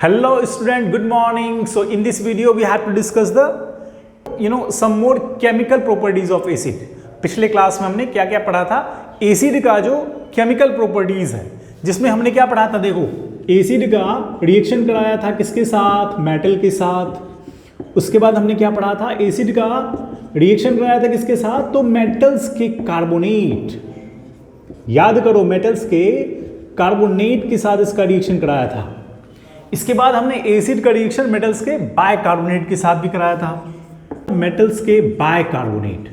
Hello student, good morning. So in this video we have to discuss the some more chemical properties of acid. पिछले class में हमने क्या क्या पढ़ा था, एसिड का जो केमिकल प्रॉपर्टीज है, जिसमें हमने क्या पढ़ा था, देखो एसिड का रिएक्शन कराया था किसके साथ, मेटल के साथ। उसके बाद हमने क्या पढ़ा था, एसिड का रिएक्शन कराया था किसके साथ, तो मेटल्स के कार्बोनेट, याद करो मेटल्स के कार्बोनेट के साथ इसका रिएक्शन कराया था। इसके बाद हमने एसिड का रिएक्शन मेटल्स के बाइकार्बोनेट के साथ भी कराया था। मेटल्स के बाइकार्बोनेट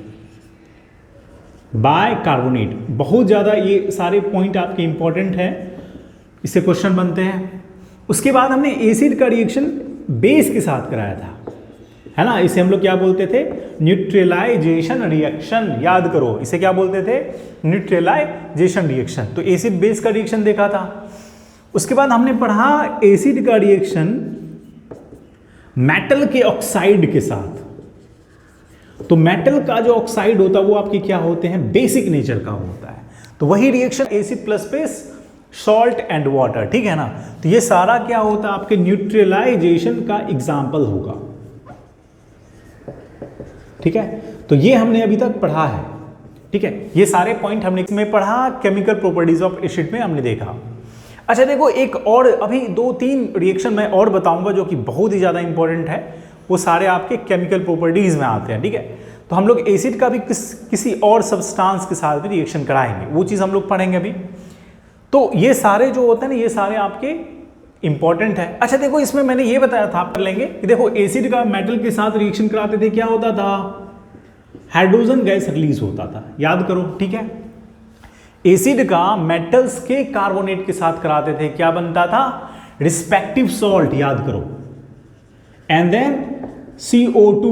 बहुत ज़्यादा, ये सारे पॉइंट आपके इंपॉर्टेंट हैं, इससे क्वेश्चन बनते हैं। उसके बाद हमने एसिड का रिएक्शन बेस के साथ कराया था, है ना। इसे हम लोग क्या बोलते थे, न्यूट्रलाइजेशन रिएक्शन, याद करो इसे क्या बोलते थे, न्यूट्रलाइजेशन रिएक्शन। तो एसिड बेस का रिएक्शन देखा था। उसके बाद हमने पढ़ा एसिड का रिएक्शन मेटल के ऑक्साइड के साथ। तो मेटल का जो ऑक्साइड होता है वो आपके क्या होते हैं, बेसिक नेचर का होता है। तो वही reaction acid plus base, salt and water, ठीक है ना। तो ये सारा क्या होता है, आपके न्यूट्रलाइजेशन का एग्जाम्पल होगा, ठीक है। तो ये हमने अभी तक पढ़ा है, ठीक है। ये सारे पॉइंट हमने इसमें पढ़ा, केमिकल प्रॉपर्टीज ऑफ एसिड में हमने देखा। अच्छा देखो, एक और अभी 2-3 रिएक्शन मैं और बताऊंगा जो कि बहुत ही ज़्यादा इंपॉर्टेंट है, वो सारे आपके केमिकल प्रॉपर्टीज में आते हैं, ठीक है। तो हम लोग एसिड का भी किसी और सब्सटेंस के साथ भी रिएक्शन कराएंगे, वो चीज़ हम लोग पढ़ेंगे अभी। तो ये सारे जो होते हैं ना, ये सारे आपके इंपॉर्टेंट है। अच्छा देखो, इसमें मैंने ये बताया था, आप कर लेंगे कि देखो एसिड का मेटल के साथ रिएक्शन कराते थे, क्या होता था, हाइड्रोजन गैस रिलीज होता था, याद करो, ठीक है। एसिड का मेटल्स के कार्बोनेट के साथ कराते थे, क्या बनता था, रिस्पेक्टिव सॉल्ट, याद करो, एंड देन CO2,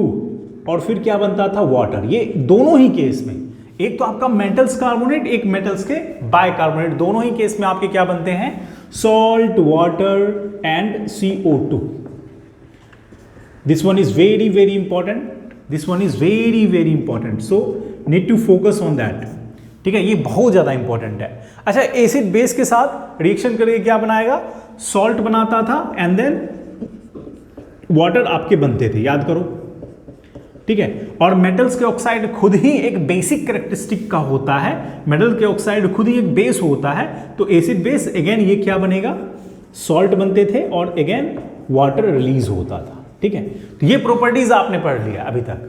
और फिर क्या बनता था, वाटर। ये दोनों ही केस में, एक तो आपका मेटल्स कार्बोनेट, एक मेटल्स के बाइकार्बोनेट, दोनों ही केस में आपके क्या बनते हैं, salt, water and CO2। This one is very very important, this one is very very important, so need to focus on that, ठीक है। ये बहुत ज़्यादा इंपॉर्टेंट है। अच्छा, एसिड बेस के साथ रिएक्शन करके क्या बनाएगा, सॉल्ट बनाता था एंड देन वाटर आपके बनते थे, याद करो, ठीक है। और मेटल्स के ऑक्साइड खुद ही एक बेसिक कैरेक्टरिस्टिक का होता है, मेटल के ऑक्साइड खुद ही एक बेस होता है। तो एसिड बेस अगेन ये क्या बनेगा, सॉल्ट बनते थे और अगेन वाटर रिलीज होता था, ठीक है। तो ये प्रॉपर्टीज आपने पढ़ लिया अभी तक।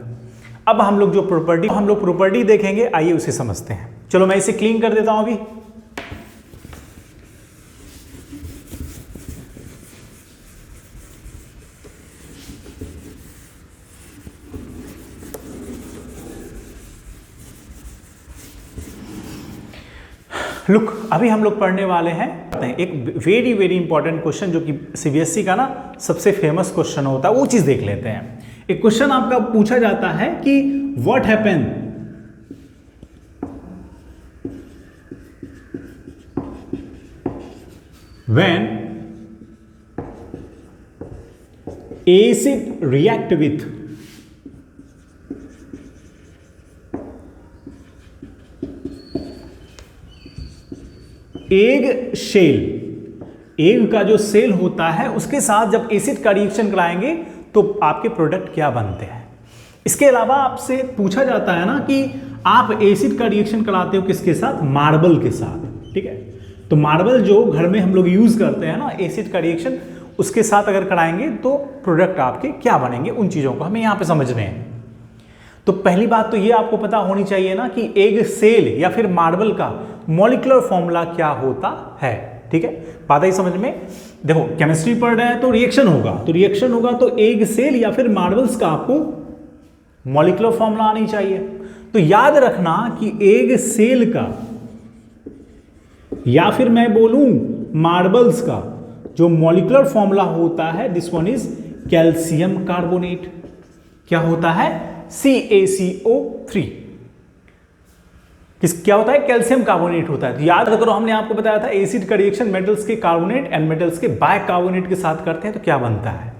अब हम लोग जो प्रॉपर्टी देखेंगे, आइए उसे समझते हैं। चलो मैं इसे क्लीन कर देता हूं अभी। लुक, अभी हम लोग पढ़ने वाले हैं एक वेरी वेरी इंपॉर्टेंट क्वेश्चन, जो कि CBSE का ना सबसे फेमस क्वेश्चन होता है, वो चीज देख लेते हैं। एक क्वेश्चन आपका पूछा जाता है कि what happen when acid react with egg shell. Egg का जो सेल होता है उसके साथ जब एसिड का रिएक्शन कराएंगे तो आपके प्रोडक्ट क्या बनते हैं। इसके अलावा आपसे पूछा जाता है ना कि आप एसिड का रिएक्शन कराते हो किसके साथ, मार्बल के साथ, ठीक है। तो मार्बल जो घर में हम लोग यूज करते हैं ना, एसिड का रिएक्शन उसके साथ अगर कराएंगे तो प्रोडक्ट आपके क्या बनेंगे, उन चीजों को हमें यहां पे समझने हैं। तो पहली बात तो ये आपको पता होनी चाहिए ना कि एग सेल या फिर मार्बल का मॉलिक्यूलर फॉर्मूला क्या होता है, ठीक है। बात आई समझ में। देखो केमिस्ट्री पढ़ रहे हैं तो रिएक्शन होगा, तो एग सेल या फिर मार्बल्स का आपको मॉलिक्यूलर फॉर्मूला आनी चाहिए। तो याद रखना कि एग सेल का या फिर मैं बोलूं मार्बल्स का जो मॉलिक्यूलर फॉर्मूला होता है, this one is calcium carbonate. क्या होता है, CaCO3। क्या होता है, कैल्शियम कार्बोनेट होता है। तो याद करो, हमने आपको बताया था एसिड का रिएक्शन मेटल्स के कार्बोनेट एंड मेटल्स के बाइकार्बोनेट के साथ करते हैं तो क्या बनता है,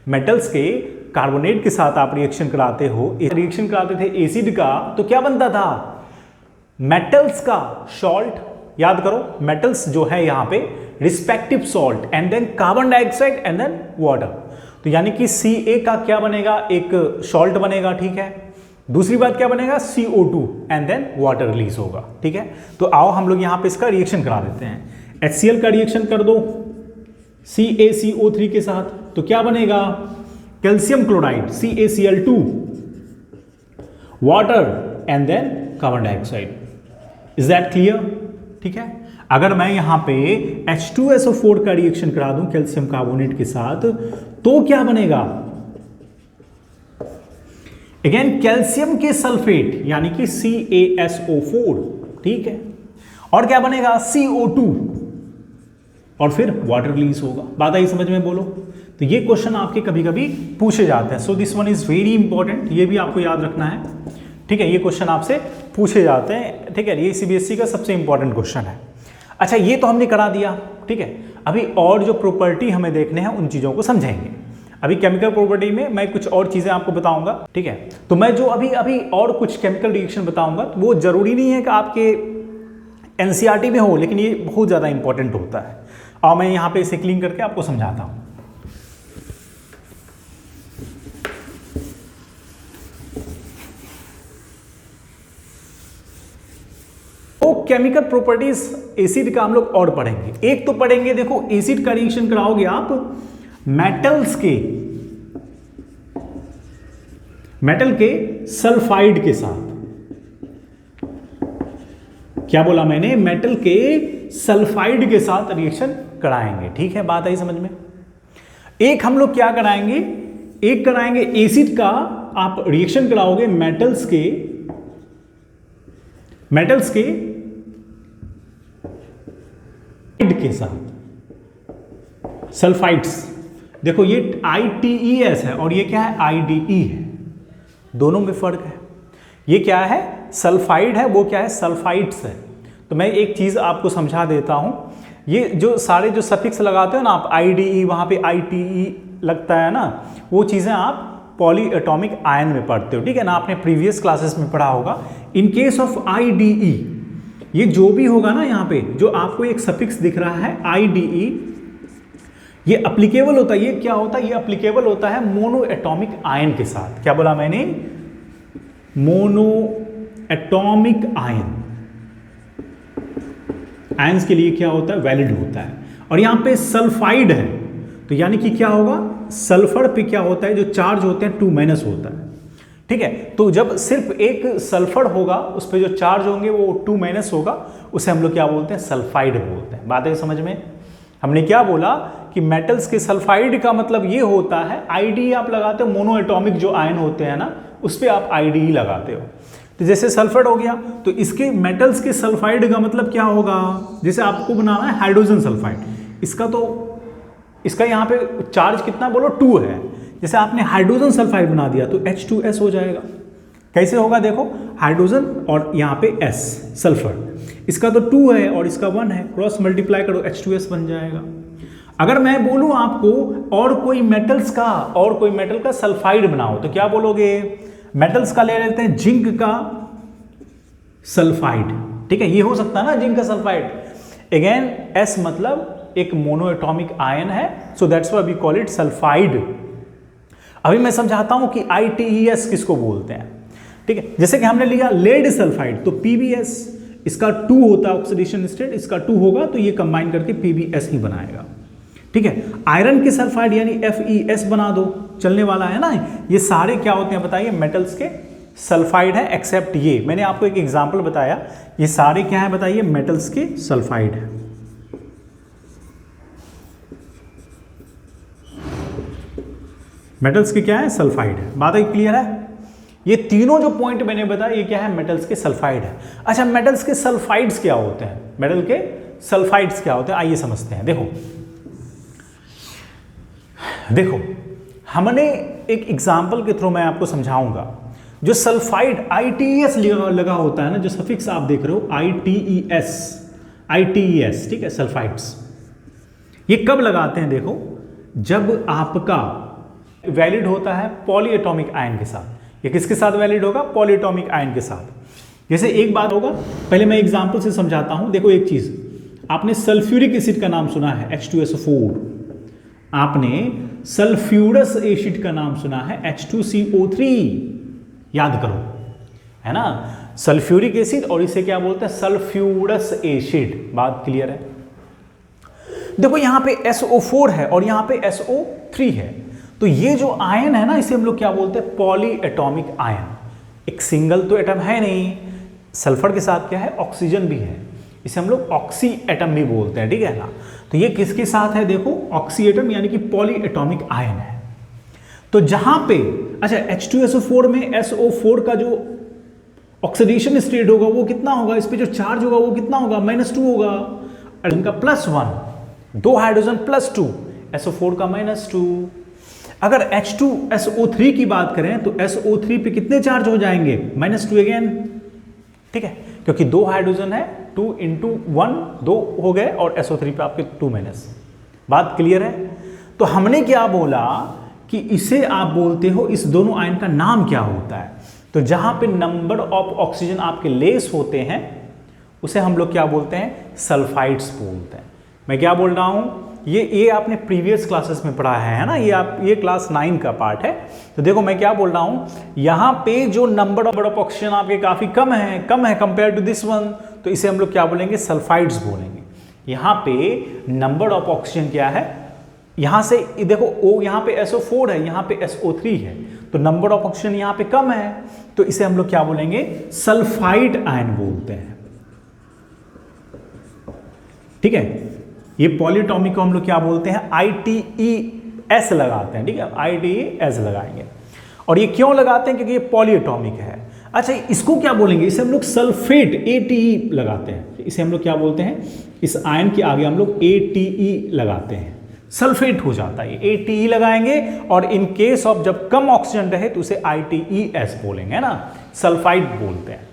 मेटल्स के कार्बोनेट के साथ आप रिएक्शन कराते हो, रिएक्शन कराते थे एसिड का, तो क्या बनता था, मेटल्स का सॉल्ट। याद करो, मेटल्स जो है यहां पे respective salt and then carbon dioxide and then water. तो यानी कि Ca का क्या बनेगा, एक सॉल्ट बनेगा, ठीक है। दूसरी बात क्या बनेगा, CO2 and then water release होगा, ठीक है। तो आओ हम लोग यहां पे इसका रिएक्शन करा देते हैं। HCl का रिएक्शन कर दो CaCO3 के साथ, तो क्या बनेगा, calcium chloride CaCl2, water and then carbon dioxide. Is that clear, ठीक है। अगर मैं यहां पे H2SO4 का रिएक्शन करा दूं कैल्शियम कार्बोनेट के साथ, तो क्या बनेगा, अगेन कैल्शियम के सल्फेट यानी कि CaSO4, ठीक है। और क्या बनेगा, CO2 और फिर वाटर रिलीज होगा। बात आई समझ में, बोलो। तो ये क्वेश्चन आपके कभी कभी पूछे जाते हैं, so this one is very important, ये भी आपको याद रखना है, ठीक है। ये क्वेश्चन आपसे पूछे जाते हैं, ठीक है। ये CBSE का सबसे इंपॉर्टेंट क्वेश्चन है। अच्छा, ये तो हमने करा दिया, ठीक है। अभी और जो प्रॉपर्टी हमें देखने हैं उन चीज़ों को समझेंगे। अभी केमिकल प्रॉपर्टी में मैं कुछ और चीज़ें आपको बताऊंगा, ठीक है। तो मैं जो अभी और कुछ केमिकल रिएक्शन बताऊंगा, तो वो जरूरी नहीं है कि आपके NCERT में हो, लेकिन ये बहुत ज़्यादा इंपॉर्टेंट होता है। और मैं यहाँ पे इसे क्लीन करके आपको समझाता हूँ। तो केमिकल प्रॉपर्टीज एसिड का हम लोग और पढ़ेंगे। एक तो पढ़ेंगे, देखो एसिड का रिएक्शन कराओगे आप मेटल के सल्फाइड के साथ। क्या बोला मैंने, मेटल के सल्फाइड के साथ रिएक्शन कराएंगे, ठीक है। बात आई समझ में। एक हम लोग क्या कराएंगे, एक कराएंगे एसिड का आप रिएक्शन कराओगे मेटल्स के साथ सल्फाइड्स। देखो ये ITES है और ये क्या है, IDE है, दोनों में फर्क है। ये क्या है, सल्फाइड है, वो क्या है, सल्फाइड्स है। तो मैं एक चीज आपको समझा देता हूं, ये जो सारे जो सफिक्स लगाते हो ना आप, IDE वहां पे ITE लगता है ना, वो चीजें आप पॉली एटॉमिक आयन में पढ़ते हो, ठीक है ना, आपने प्रीवियस क्लासेस में पढ़ा होगा। इन केस ऑफ IDE, ये जो भी होगा ना, यहाँ पे जो आपको एक सफिक्स दिख रहा है IDE, ये अप्लीकेबल होता है। ये क्या होता है, ये अप्लीकेबल होता है मोनो एटॉमिक आयन के साथ। क्या बोला मैंने, मोनो एटॉमिक आयंस के लिए क्या होता है, वैलिड होता है। और यहां पे सल्फाइड है, तो यानी कि क्या होगा, सल्फर पे क्या होता है, जो चार्ज होते हैं 2- होता है, ठीक है। तो जब सिर्फ एक सल्फर होगा, उस पर जो चार्ज होंगे वो 2- होगा, उसे हम लोग क्या बोलते हैं, सल्फाइड बोलते हैं। बात है समझ में। हमने क्या बोला कि मेटल्स के सल्फाइड का मतलब ये होता है, IDE आप लगाते हो, मोनो एटॉमिक जो आयन होते हैं ना, उस पर आप IDE लगाते हो। तो जैसे सल्फर हो गया, तो इसके मेटल्स के सल्फाइड का मतलब क्या होगा, जैसे आपको बनाना है हाइड्रोजन सल्फाइड, इसका यहाँ पे चार्ज कितना बोलो, 2 है। जैसे आपने हाइड्रोजन सल्फाइड बना दिया तो H2S हो जाएगा। कैसे होगा, देखो हाइड्रोजन और यहाँ पे S सल्फर, इसका तो 2 है और इसका 1 है, क्रॉस मल्टीप्लाई करो H2S बन जाएगा। अगर मैं बोलूं आपको और कोई मेटल का सल्फाइड बनाओ, तो क्या बोलोगे, मेटल्स का ले लेते हैं जिंक का सल्फाइड, ठीक है। ये हो सकता है ना जिंक का सल्फाइड। अगेन S मतलब एक मोनो एटॉमिक आयन है, so that's why we call it sulphide. अभी मैं समझाता हूं कि ITES किसको बोलते हैं, ठीक है। जैसे कि हमने लिया लेड सल्फाइड, तो PbS, इसका 2 होता है ऑक्सीडेशन स्टेट, इसका 2 होगा, तो ये कंबाइन करके PbS ही बनाएगा, ठीक है। आयरन के सल्फाइड यानी FeS बना दो, चलने वाला है ना। ये सारे क्या होते हैं बताइए, मेटल्स के सल्फाइड है, एक्सेप्ट ये मैंने आपको एक एग्जांपल बताया, ये सारे क्या है बताइए, मेटल्स के सल्फाइड है। मेटल्स के क्या है, सल्फाइड है। बात क्लियर है। ये तीनों जो पॉइंट मैंने बताया, ये क्या है, मेटल्स के सल्फाइड है। अच्छा, मेटल्स के सल्फाइड्स क्या होते हैं, मेटल के सल्फाइड्स क्या होते हैं, आइए समझते हैं। देखो हमने एक एग्जांपल के थ्रू मैं आपको समझाऊंगा। जो सल्फाइड ITES लगा होता है ना, जो सफिक्स आप देख रहे हो ITES, ठीक है, सल्फाइड्स, ये कब लगाते हैं, देखो जब आपका वैलिड होता है पॉली एटॉमिक आयन के साथ। ये किसके साथ वैलिड होगा, पॉली एटॉमिक आयन के साथ। जैसे एक बात होगा, पहले मैं एग्जांपल से समझाता हूं। देखो एक चीज, आपने सल्फ्यूरिक एसिड का नाम सुना है H2SO4, आपने सल्फ्यूरस एसिड का नाम सुना है H2CO3, याद करो, है ना, सल्फ्यूरिक एसिड और इसे क्या बोलते हैं, सल्फ्यूरस एसिड। बात क्लियर है? देखो यहां पे SO4 है और यहां पे SO3 है, तो ये जो आयन है ना, इसे हम लोग क्या बोलते हैं, पॉली एटॉमिक आयन। एक सिंगल तो एटम है नहीं, सल्फर के साथ क्या है, ऑक्सीजन भी है, इसे हम लोग ऑक्सी एटम भी बोलते हैं, ठीक है ना। तो ये किसके साथ है, देखो ऑक्सी एटम यानी कि पॉली एटॉमिक आयन है। तो जहां पे अच्छा H2SO4 में SO4 का जो ऑक्सीडेशन स्टेट होगा वो कितना होगा, इस पे जो चार्ज होगा वो कितना होगा, -2 होगा, और इनका +1, 2 हाइड्रोजन +2, SO4 का -2। अगर H2SO3 की बात करें तो SO3 पे कितने चार्ज हो जाएंगे, -2 अगेन, ठीक है, क्योंकि 2 हाइड्रोजन है, 2 × 1 2 हो गए, और SO3 पे आपके 2-। बात क्लियर है? तो हमने क्या बोला कि इसे आप बोलते हो, इस दोनों आयन का नाम क्या होता है, तो जहां पे नंबर ऑफ ऑक्सीजन आपके लेस होते हैं उसे हम लोग क्या बोलते हैं, सल्फाइड्स बोलते हैं। मैं क्या बोल रहा हूं, ये आपने प्रीवियस क्लासेस में पढ़ा है ना, ये क्लास 9 का पार्ट है। तो देखो मैं क्या बोल रहा हूं, यहां पे जो नंबर ऑफ ऑक्सीजन आपके काफी कम है कंपेयर टू दिस वन, तो इसे हम लोग क्या बोलेंगे, सल्फाइड्स बोलेंगे। यहां पे नंबर ऑफ ऑक्सीजन क्या है, यहां से देखो ओ, यहां पे SO4 है, यहां पे SO3 है, तो नंबर ऑफ ऑक्सीजन यहां पे कम है, तो इसे हम लोग क्या बोलेंगे, सल्फाइड आयन बोलते हैं, ठीक है। ये पॉलीएटॉमिक को हम लोग क्या बोलते हैं, ITES लगाते हैं, ठीक है, ITES लगाएंगे। और ये क्यों लगाते हैं, क्योंकि ये पॉलीएटॉमिक है। अच्छा इसको क्या बोलेंगे, इसे हम लोग सल्फेट ATE लगाते हैं, इसे हम लोग क्या बोलते हैं, इस आयन के आगे हम लोग ATE लगाते हैं, सल्फेट हो जाता है, ATE लगाएंगे। और इन केस ऑफ जब कम ऑक्सीजन रहे तो उसे ITES बोलेंगे, है ना, सल्फाइड बोलते हैं।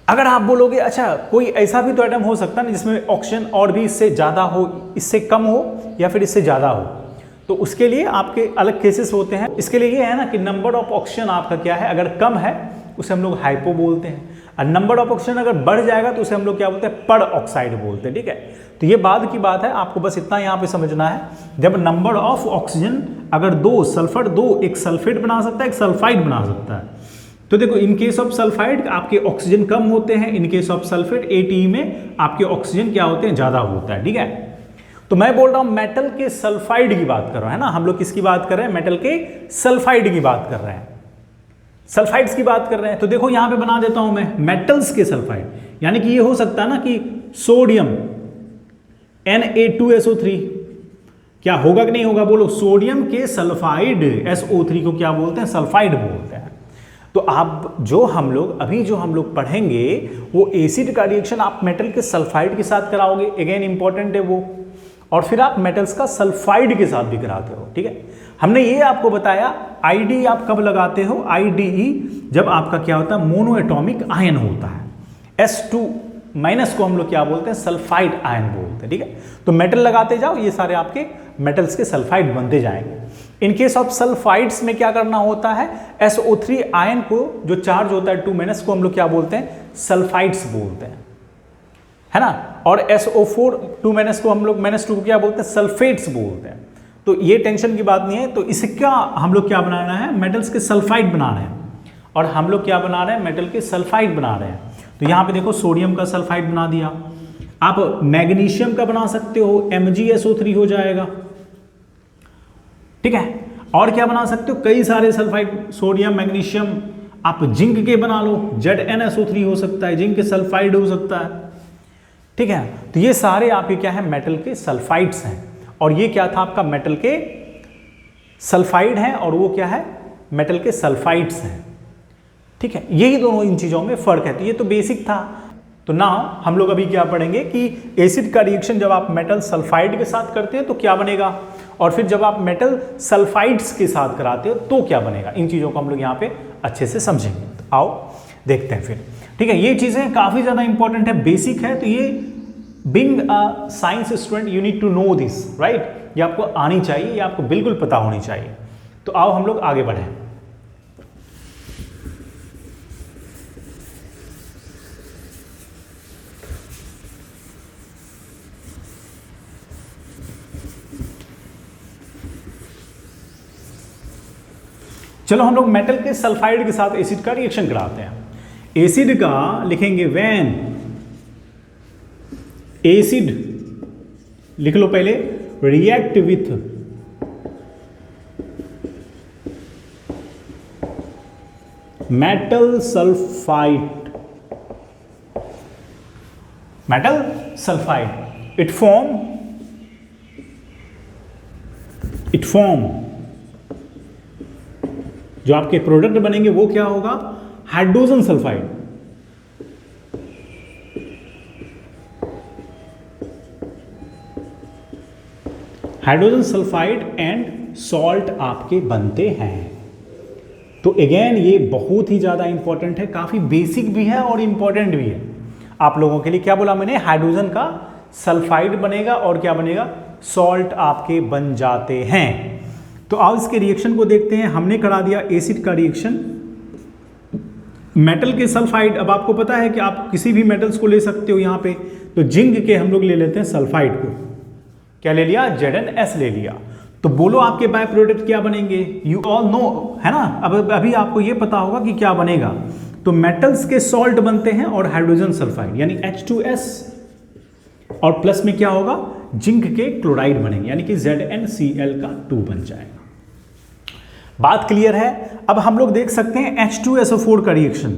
अगर आप बोलोगे अच्छा कोई ऐसा भी तो एटम हो सकता है ना जिसमें ऑक्सीजन और भी इससे ज़्यादा हो, इससे कम हो, या फिर इससे ज़्यादा हो, तो उसके लिए आपके अलग केसेस होते हैं। इसके लिए ये है ना कि नंबर ऑफ ऑक्सीजन आपका क्या है, अगर कम है उसे हम लोग हाइपो बोलते हैं, और नंबर ऑफ ऑक्सीजन अगर बढ़ जाएगा तो उसे हम लोग क्या बोलते हैं, पर ऑक्साइड बोलते हैं, ठीक है। तो ये बाद की बात है, आपको बस इतना यहाँ पे समझना है, जब नंबर ऑफ ऑक्सीजन अगर 2 सल्फर 2, एक सल्फेट बना सकता है, एक सल्फाइड बना सकता है। तो देखो इन केस ऑफ सल्फाइड आपके ऑक्सीजन कम होते हैं, in case of sulphate ATE में आपके ऑक्सीजन क्या होते हैं, ज्यादा होता है, ठीक है। तो मैं बोल रहा हूं मेटल के सल्फाइड की बात कर रहा है ना, हम लोग किसकी बात कर रहे हैं, मेटल के सल्फाइड की बात कर रहे हैं, सल्फाइड्स की बात कर रहे हैं। तो देखो यहां पे बना देता हूं मैं मेटल्स के सल्फाइड, यानी कि ये हो सकता है ना कि सोडियम Na2SO3, क्या होगा कि नहीं होगा, बोलो, सोडियम के सल्फाइड SO3 को क्या बोलते हैं, सल्फाइड बोलते हैं। तो आप जो हम लोग पढ़ेंगे वो एसिड का रिएक्शन आप मेटल के सल्फाइड के साथ कराओगे, अगेन इंपॉर्टेंट है वो, और फिर आप मेटल्स का सल्फाइड के साथ भी कराते हो, ठीक है। हमने ये आपको बताया IDE आप कब लगाते हो, IDE जब आपका क्या होता है, मोनो एटॉमिक आयन होता है, S2- को हम लोग क्या बोलते हैं, सल्फाइड आयन बोलते हैं, ठीक है। तो मेटल लगाते जाओ, ये सारे आपके मेटल्स के सल्फाइड बनते जाएंगे। इन केस ऑफ सल्फाइड्स में क्या करना होता है, SO3 आयन को जो चार्ज होता है 2- को हम लोग क्या बोलते हैं, सल्फाइड्स बोलते हैं, है ना। और SO4 2- को हम लोग -2 को क्या बोलते हैं, सल्फेट्स बोलते हैं। तो ये टेंशन की बात नहीं है। तो इसे क्या हम लोग क्या बनाना है, मेटल्स के सल्फाइड बना रहे हैं, और हम लोग क्या बना रहे हैं, मेटल के सल्फाइड बना रहे हैं। तो यहाँ पे देखो सोडियम का सल्फाइड बना दिया, आप मैग्नीशियम का बना सकते हो, MgSO3 हो जाएगा, ठीक है। और क्या बना सकते हो, कई सारे सल्फाइड, सोडियम, मैग्नीशियम, आप जिंक के बना लो, ZnSO3 हो सकता है, जिंक के सल्फाइड हो सकता है, ठीक है। तो ये सारे आपके क्या है, मेटल के सल्फाइड्स हैं, और ये क्या था आपका, मेटल के सल्फाइड हैं, और वो क्या है, मेटल के सल्फाइड्स हैं, ठीक है। यही दोनों इन चीजों में फर्क है। तो ये तो बेसिक था। तो ना हम लोग अभी क्या पढ़ेंगे कि एसिड का रिएक्शन जब आप मेटल सल्फाइड के साथ करते हैं तो क्या बनेगा, और फिर जब आप मेटल सल्फाइड्स के साथ कराते हो तो क्या बनेगा। इन चीज़ों को हम लोग यहाँ पे अच्छे से समझेंगे। तो आओ देखते हैं फिर, ठीक है। ये चीज़ें काफ़ी ज़्यादा इंपॉर्टेंट है, बेसिक है। तो ये being a science student you need to know this, right. ये आपको आनी चाहिए, ये आपको बिल्कुल पता होनी चाहिए। तो आओ हम लोग आगे बढ़ें। चलो हम लोग मेटल के सल्फाइड के साथ एसिड का रिएक्शन कराते हैं। एसिड का लिखेंगे व्हेन एसिड, लिख लो पहले, react with metal sulphide, metal sulphide, it form जो आपके प्रोडक्ट बनेंगे वो क्या होगा, hydrogen sulphide. Hydrogen sulphide and salt आपके बनते हैं। तो अगेन ये बहुत ही ज़्यादा इंपॉर्टेंट है, काफ़ी बेसिक भी है और इंपॉर्टेंट भी है आप लोगों के लिए। क्या बोला मैंने, हाइड्रोजन का सल्फाइड बनेगा और क्या बनेगा, सॉल्ट आपके बन जाते हैं। तो आओ इसके रिएक्शन को देखते हैं। हमने करा दिया एसिड का रिएक्शन, मेटल के सल्फाइड। अब आपको पता है कि आप किसी भी मेटल्स को ले सकते हो यहाँ पे, तो जिंक के हम लोग ले लेते हैं सल्फाइड को, क्या ले लिया, ZnS ले लिया। तो बोलो आपके बाय प्रोडक्ट क्या बनेंगे, यू ऑल नो, है ना। अब अभी आपको ये पता होगा कि क्या बनेगा। तो मेटल्स के सॉल्ट बनते हैं और हाइड्रोजन सल्फाइड यानी H2S, और प्लस में क्या होगा, जिंक के क्लोराइड बनेंगे यानी कि ZnCl का 2 बन जाएगा। बात क्लियर है। अब हम लोग देख सकते हैं H2SO4 का रिएक्शन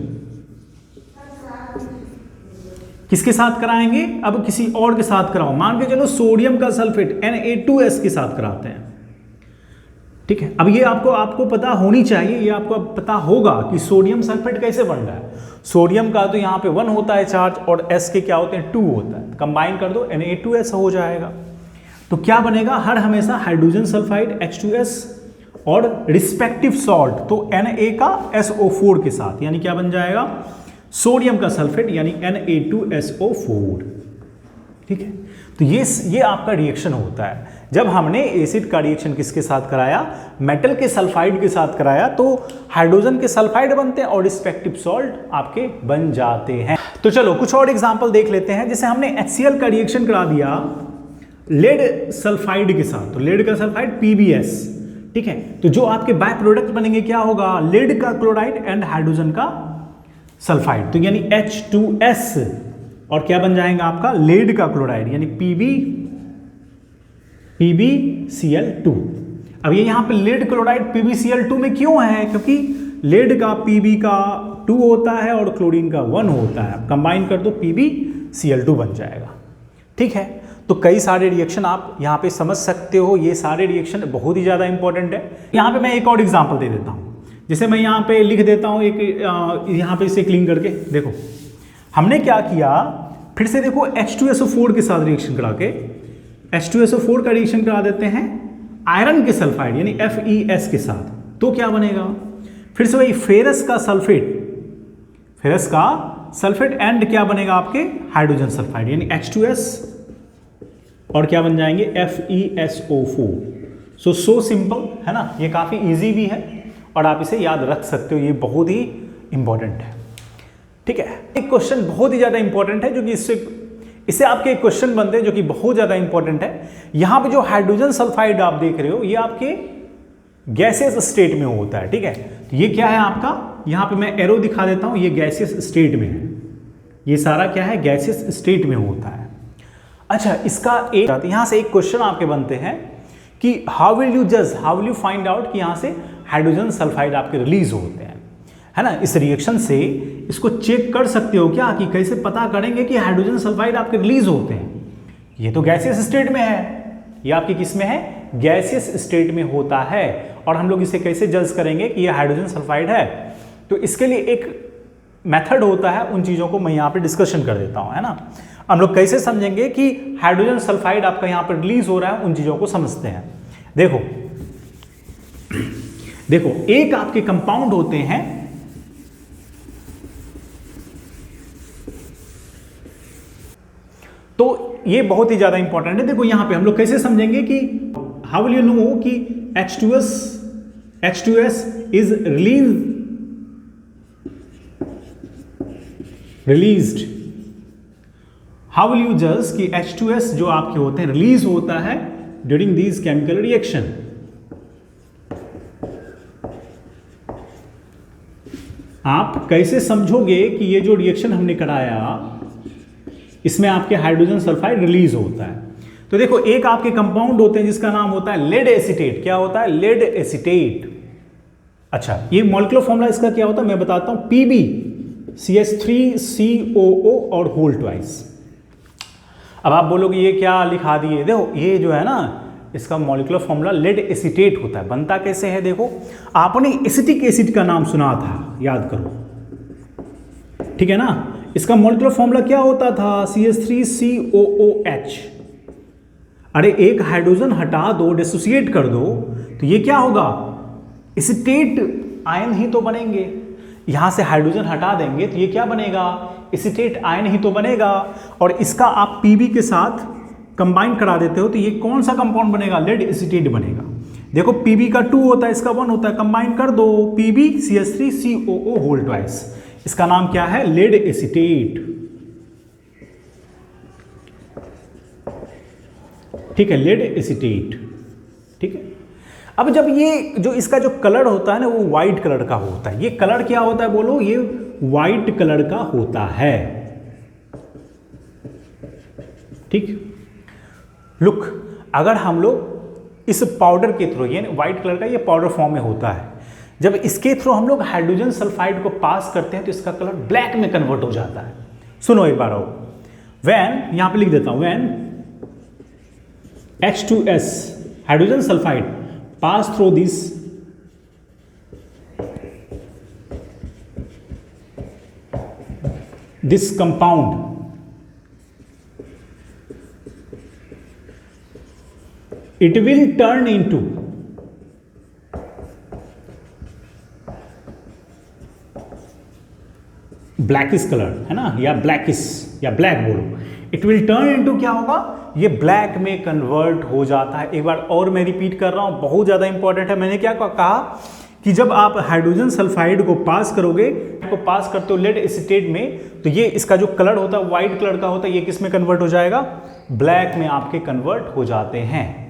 किसके साथ कराएंगे, अब किसी और के साथ कराओ। मान के चलो सोडियम का सल्फेट Na2S के साथ कराते हैं, ठीक है। अब ये आपको पता होनी चाहिए, ये आपको पता होगा कि सोडियम सल्फेट कैसे बन रहा है। सोडियम का तो यहाँ पे 1 होता है चार्ज और S के क्या होते हैं, 2 होता है। कंबाइन कर दो Na2S हो जाएगा। तो क्या बनेगा, हर हमेशा हाइड्रोजन सल्फाइड H2S और रिस्पेक्टिव सॉल्ट, तो Na का SO4 के साथ, यानी क्या बन जाएगा, सोडियम का सल्फेट यानी Na2SO4, ठीक है। तो ये आपका रिएक्शन होता है। जब हमने एसिड का रिएक्शन किसके साथ कराया, मेटल के सल्फाइड के साथ कराया, तो हाइड्रोजन के सल्फाइड बनते हैं और रिस्पेक्टिव सॉल्ट आपके बन जाते हैं। तो चलो कुछ और एग्जांपल देख लेते हैं। जैसे हमने HCl का रिएक्शन करा दिया लेड सल्फाइड के साथ, तो लेड का सल्फाइड PbS, ठीक है। तो जो आपके बाय प्रोडक्ट बनेंगे क्या होगा, लेड का क्लोराइड एंड हाइड्रोजन का सल्फाइड, तो यानी H2S, और क्या बन जाएगा आपका, लेड का क्लोराइड यानी PbCl2। अब ये यहाँ पे लेड क्लोराइड PbCl2 में क्यों है, क्योंकि लेड का Pb का 2 होता है और क्लोरीन का 1 होता है। कंबाइन कर दो PbCl2 बन जाएगा, ठीक है। तो कई सारे रिएक्शन आप यहाँ पे समझ सकते हो, ये सारे रिएक्शन बहुत ही ज़्यादा इंपॉर्टेंट है। यहाँ पे मैं एक और एग्जांपल दे देता हूँ। जैसे मैं यहाँ पे लिख देता हूँ एक, यहाँ पे इसे क्लीन करके देखो, हमने क्या किया, फिर से देखो H2SO4 के साथ रिएक्शन करा के, H2SO4 का रिएक्शन करा देते हैं आयरन के सल्फाइड यानी FeS के साथ, तो क्या बनेगा, फिर से वही फेरस का सल्फेट एंड क्या बनेगा आपके, हाइड्रोजन सल्फाइड यानी H2S, और क्या बन जाएंगे, FeSO4। सो सिंपल है ना, ये काफ़ी इजी भी है और आप इसे याद रख सकते हो, ये बहुत ही इंपॉर्टेंट है, ठीक है। एक क्वेश्चन बहुत ही ज़्यादा इंपॉर्टेंट है, जो कि इससे आपके एक क्वेश्चन बनते हैं जो कि बहुत ज़्यादा इंपॉर्टेंट है। यहाँ पे जो हाइड्रोजन सल्फाइड आप देख रहे हो, ये आपके गैसियस स्टेट में होता है, ठीक है। तो ये क्या है आपका, यहाँ पे मैं एरो दिखा देता हूँ, ये गैसियस स्टेट में है, ये सारा क्या है, गैसियस स्टेट में होता है। अच्छा, इसका एक यहाँ से एक क्वेश्चन आपके बनते हैं कि how will you find out कि यहाँ से हाइड्रोजन सल्फाइड आपके रिलीज होते हैं, है ना। इस रिएक्शन से इसको चेक कर सकते हो क्या, कि कैसे पता करेंगे कि हाइड्रोजन सल्फाइड आपके रिलीज होते हैं। ये तो गैसियस स्टेट में है, ये आपकी किस में है, गैसियस स्टेट में होता है। और हम लोग इसे कैसे जज करेंगे कि ये हाइड्रोजन सल्फाइड है, तो इसके लिए एक मेथड होता है, उन चीज़ों को मैं यहाँ पे डिस्कशन कर देता हूँ, है ना। हम लोग कैसे समझेंगे कि हाइड्रोजन सल्फाइड आपका यहाँ पर रिलीज हो रहा है, उन चीज़ों को समझते हैं। देखो एक आपके कंपाउंड होते हैं, तो ये बहुत ही ज्यादा इंपॉर्टेंट है। देखो यहां पे हम लोग कैसे समझेंगे कि हाउ विल यू नो कि H2S is released, how will you जज कि H2S जो आपके होते हैं रिलीज होता है ड्यूरिंग दीज केमिकल रिएक्शन। आप कैसे समझोगे कि ये जो रिएक्शन हमने कराया इसमें आपके हाइड्रोजन सल्फाइड रिलीज होता है? तो देखो, एक आपके कंपाउंड होते हैं जिसका नाम होता है लेड एसीटेट। क्या होता है? Lead acetate. अच्छा, ये मॉलिक्यूलर फॉर्मूला इसका क्या होता है मैं बताता हूं। PbCH3COO और होल ट्वाइस। अब आप बोलोगे ये क्या लिखा दिए? देखो, ये जो है ना, इसका मॉलिक्यूलर फॉर्मूला लेड एसीटेट होता है। बनता कैसे है? देखो, आपने एसिटिक एसिड का नाम सुना था, याद करो, ठीक है ना। इसका मॉलिक्यूलर फॉर्मूला क्या होता था? CH3COOH। अरे एक हाइड्रोजन हटा दो, डिसोसिएट कर दो, तो ये क्या होगा? एसीटेट आयन ही तो बनेंगे। यहां से हाइड्रोजन हटा देंगे तो ये क्या बनेगा? एसीटेट आयन ही तो बनेगा। और इसका आप Pb के साथ कंबाइन करा देते हो तो ये कौन सा कंपाउंड बनेगा? लेड एसीटेट बनेगा। देखो, Pb का 2 होता है, इसका 1 होता है, कंबाइन कर दो, PbCH3COO होल ट्वाइस। इसका नाम क्या है? Lead acetate. ठीक है, लेड एसीटेट। ठीक है। अब जब ये जो इसका जो कलर होता है ना, वो व्हाइट कलर का होता है। ये कलर क्या होता है बोलो? ये व्हाइट कलर का होता है। ठीक। लुक, अगर हम लोग इस पाउडर के थ्रू, ये व्हाइट कलर का ये पाउडर फॉर्म में होता है, जब इसके थ्रू हम लोग हाइड्रोजन सल्फाइड को पास करते हैं तो इसका कलर ब्लैक में कन्वर्ट हो जाता है। सुनो एक बार आओ। व्हेन, यहां पे लिख देता हूं, when H2S hydrogen sulphide pass through this compound, it will turn into blackish colour, है ना, या ब्लैकिश या ब्लैक बोलो। इट विल टर्न इनटू क्या होगा? ये ब्लैक में कन्वर्ट हो जाता है। एक बार और मैं रिपीट कर रहा हूं, बहुत ज्यादा इंपॉर्टेंट है। मैंने क्या कहा कि जब आप हाइड्रोजन सल्फाइड को पास करोगे, को पास करते हो लेड एसीटेट में, तो ये इसका जो कलर होता है व्हाइट कलर का होता है, ये किस में कन्वर्ट हो जाएगा? ब्लैक में आपके कन्वर्ट हो जाते हैं।